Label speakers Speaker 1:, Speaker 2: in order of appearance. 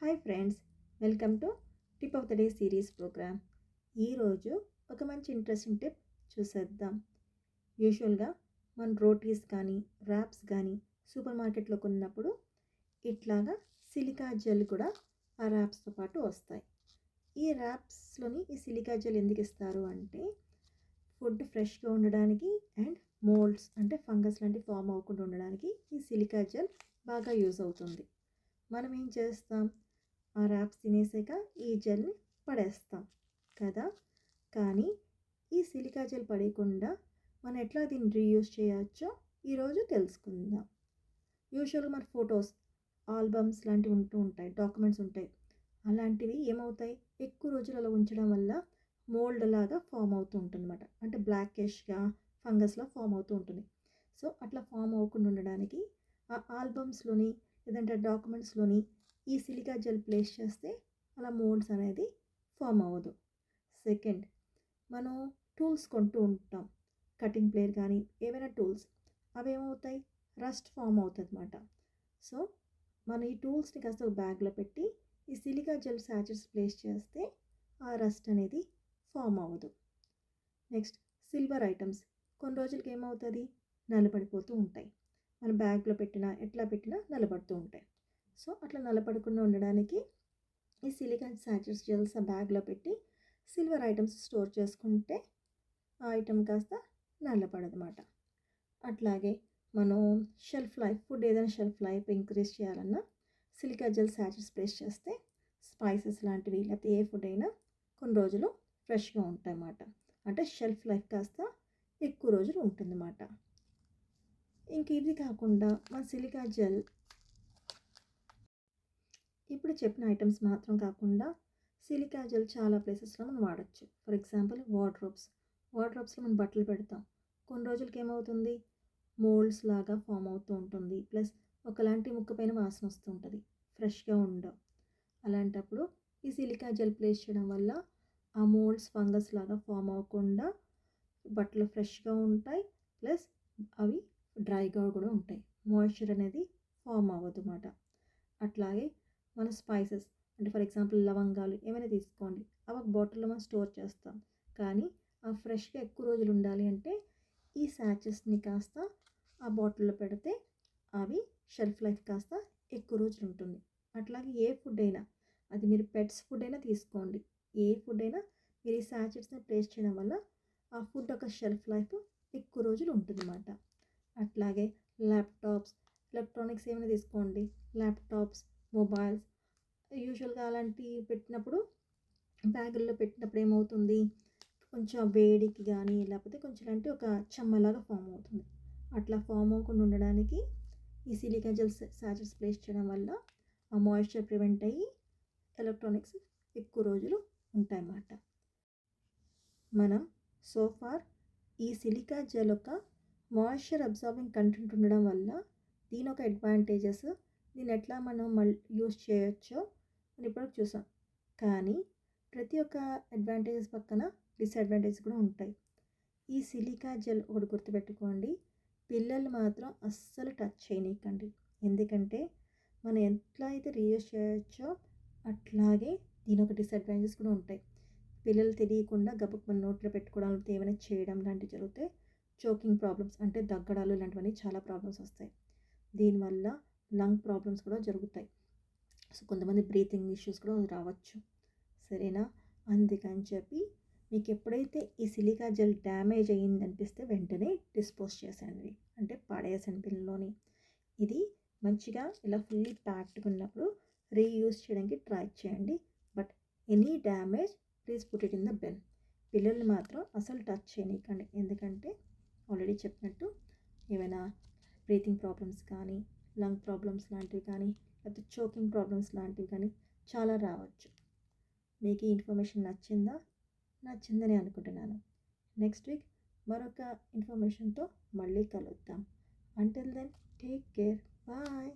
Speaker 1: Hi friends, welcome to tip of the day series program. ఈరోజు ఒక మంచి interesting tip చూసేద్దాం. యూజువల్గా మన రోటీస్ కానీ ర్యాప్స్ కానీ సూపర్ మార్కెట్లో కొన్నప్పుడు ఇట్లాగా సిలికా జెల్ కూడా ఆ ర్యాప్స్తో పాటు వస్తాయి. ఈ ర్యాప్స్లోని ఈ సిలికా జెల్ ఎందుకు ఇస్తారు అంటే ఫుడ్ ఫ్రెష్గా ఉండడానికి అండ్ మోల్డ్స్ అంటే ఫంగస్ లాంటివి ఫామ్ అవ్వకుండా ఉండడానికి ఈ సిలికా జెల్ బాగా యూజ్ అవుతుంది. మనం ఏం చేస్తాం, ఆ ర్యాప్స్ తినేసాక ఈ జెల్ని పడేస్తాం కదా. కానీ ఈ సిలికా జెల్ పడేయకుండా మనం ఎట్లా దీన్ని రీయూజ్ చేయవచ్చో ఈరోజు తెలుసుకుందాం. యూజువల్గా మన ఫొటోస్ ఆల్బమ్స్ లాంటివి ఉంటాయి, డాక్యుమెంట్స్ ఉంటాయి. అలాంటివి ఏమవుతాయి, ఎక్కువ రోజులు అలా ఉంచడం వల్ల మోల్డ్ లాగా ఫామ్ అవుతూ ఉంటుంది అనమాట. అంటే బ్లాకిష్గా ఫంగస్లా ఫామ్ అవుతూ ఉంటుంది. సో అట్లా ఫామ్ అవ్వకుండా ఉండడానికి ఆ ఆల్బమ్స్లోని లేదంటే డాక్యుమెంట్స్లోని ఈ సిలికా జెల్ ప్లేస్ చేస్తే అలా మోల్డ్స్ అనేది ఫామ్ అవ్వదు. సెకండ్, మనం టూల్స్ కొంటూ ఉంటాం, కటింగ్ ప్లేయర్ కానీ ఏవైనా టూల్స్, అవి ఏమవుతాయి, రస్ట్ ఫామ్ అవుతుంది అనమాట. సో మనం ఈ టూల్స్ని కాస్త ఒక బ్యాగ్లో పెట్టి ఈ సిలికా జెల్ శాచెట్స్ ప్లేస్ చేస్తే ఆ రస్ట్ అనేది ఫామ్ అవ్వదు. నెక్స్ట్, సిల్వర్ ఐటమ్స్ కొన్ని రోజులకి ఏమవుతుంది, నల్లబడిపోతూ ఉంటాయి. మన బ్యాగ్లో పెట్టినా ఎట్లా పెట్టినా నల్లబడుతూ ఉంటాయి. సో అట్లా నల్లపడకుండా ఉండడానికి ఈ సిలికాన్ శాచెట్స్ జెల్స్ ఆ బ్యాగ్లో పెట్టి సిల్వర్ ఐటమ్స్ స్టోర్ చేసుకుంటే ఆ ఐటమ్ కాస్త నల్లపడదన్నమాట. అట్లాగే మనం షెల్ఫ్ లైఫ్, ఫుడ్ ఏదైనా షెల్ఫ్ లైఫ్ ఇంక్రీజ్ చేయాలన్నా సిలికా జెల్ శాచెట్స్ ప్లేస్ చేస్తే స్పైసెస్ లాంటివి లేకపోతే ఏ ఫుడ్ అయినా కొన్ని రోజులు ఫ్రెష్గా ఉంటాయి అన్నమాట. అంటే షెల్ఫ్ లైఫ్ కాస్త ఎక్కువ రోజులు ఉంటుందన్నమాట. ఇంక ఇది కాకుండా మన సిలికా జెల్ ఇప్పుడు చెప్పిన ఐటమ్స్ మాత్రం కాకుండా సిలికా జెల్ చాలా ప్లేసెస్లో మనం వాడచ్చు. ఫర్ ఎగ్జాంపుల్ వార్డ్రోబ్స్లో మనం బట్టలు పెడతాం, కొన్ని రోజులకి ఏమవుతుంది, మోల్డ్స్ లాగా ఫామ్ అవుతూ ఉంటుంది. ప్లస్ ఒకలాంటి ముక్క పైన వాసన వస్తూ ఉంటుంది, ఫ్రెష్గా ఉండవు. అలాంటప్పుడు ఈ సిలికా జెల్ ప్లేస్ చేయడం వల్ల ఆ మోల్డ్స్ ఫంగస్ లాగా ఫామ్ అవ్వకుండా బట్టలు ఫ్రెష్గా ఉంటాయి. ప్లస్ అవి డ్రైగా కూడా ఉంటాయి, మాయిశ్చర్ అనేది ఫామ్ అవ్వదు అన్నమాట. అట్లాగే మన స్పైసెస్ అంటే ఫర్ ఎగ్జాంపుల్ లవంగాలు ఏమైనా తీసుకోండి, అవి ఒక బాటిల్లో మనం స్టోర్ చేస్తాం. కానీ ఆ ఫ్రెష్గా ఎక్కువ రోజులు ఉండాలి అంటే ఈ శాచెస్ని కాస్త ఆ బాటిల్లో పెడితే అవి షెల్ఫ్ లైఫ్ కాస్త ఎక్కువ రోజులు ఉంటుంది. అట్లాగే ఏ ఫుడ్ అయినా, అది మీరు పెట్స్ ఫుడ్ అయినా తీసుకోండి, ఏ ఫుడ్ అయినా మీరు ఈ శాచెట్స్ని ప్లేస్ చేయడం వల్ల ఆ ఫుడ్ ఒక షెల్ఫ్ లైఫ్ ఎక్కువ రోజులు ఉంటుందన్నమాట. అట్లాగే ల్యాప్టాప్స్, ఎలక్ట్రానిక్స్ ఏమైనా తీసుకోండి, ల్యాప్టాప్స్, మొబైల్స్ యూజువల్గా అలాంటివి పెట్టినప్పుడు బ్యాగుల్లో పెట్టినప్పుడు ఏమవుతుంది, కొంచెం వేడికి కానీ లేకపోతే కొంచెం అంటే ఒక చెమ్మలాగా ఫామ్ అవుతుంది. అట్లా ఫామ్ అవ్వకుండా ఉండడానికి ఈ సిలికా జెల్ శాచెట్స్ ప్లేస్ చేయడం వల్ల ఆ మాయిశ్చర్ ప్రివెంట్ అయ్యి ఎలక్ట్రానిక్స్ ఎక్కువ రోజులు ఉంటాయన్నమాట. మనం సోఫార్ ఈ సిలికా జెల్ ఒక మాయిశ్చర్ అబ్జార్బింగ్ కంటెంట్ ఉండడం వల్ల దీని ఒక అడ్వాంటేజెస్, దీన్ని ఎట్లా మనం యూస్ చేయొచ్చో మనం ఇప్పుడు చూసాం. కానీ ప్రతి ఒక్క అడ్వాంటేజెస్ పక్కన డిసడ్వాంటేజెస్ కూడా ఉంటాయి. ఈ సిలికా జెల్ ఒకటి గుర్తుపెట్టుకోండి, పిల్లలు మాత్రం అస్సలు టచ్ చేయనీకండి. ఎందుకంటే మనం ఎట్లా అయితే రీయూజ్ చేయొచ్చో అట్లాగే దీని ఒక డిసడ్వాంటేజెస్ కూడా ఉంటాయి. పిల్లలు తెలియకుండా గబుక్ మన నోట్లో పెట్టుకోవడం లేకపోతే ఏమైనా చేయడం లాంటివి జరిగితే చోకింగ్ ప్రాబ్లమ్స్ అంటే దగ్గడాలు ఇలాంటివన్నీ చాలా ప్రాబ్లమ్స్ వస్తాయి. దీనివల్ల లంగ్ ప్రాబ్లమ్స్ కూడా జరుగుతాయి. సో కొంతమంది బ్రీతింగ్ ఇష్యూస్ కూడా రావచ్చు, సరేనా. అందుకని చెప్పి మీకు ఎప్పుడైతే ఈ సిలికా జెల్ డ్యామేజ్ అయ్యింది అనిపిస్తే వెంటనే డిస్పోజ్ చేసేయండి, అంటే పడేసండి పిల్లలోని. ఇది మంచిగా ఇలా ఫుల్లీ ప్యాక్డ్గా ఉన్నప్పుడు రీయూజ్ చేయడానికి ట్రై చేయండి. But any damage please put it in the bin. పిల్లల్ని మాత్రం అసలు టచ్ చేయనీకండి, ఎందుకంటే ఆల్రెడీ చెప్పినట్టు ఏమైనా బ్రీతింగ్ ప్రాబ్లమ్స్ కానీ లంగ్ ప్రాబ్లమ్స్ లాంటివి కానీ లేకపోతే చోకింగ్ ప్రాబ్లమ్స్ లాంటివి కానీ చాలా రావచ్చు. మీకు ఈ ఇన్ఫర్మేషన్ నచ్చిందని అనుకుంటున్నాను. నెక్స్ట్ వీక్ మరొక ఇన్ఫర్మేషన్తో మళ్ళీ కలుద్దాం. Until then take care, bye.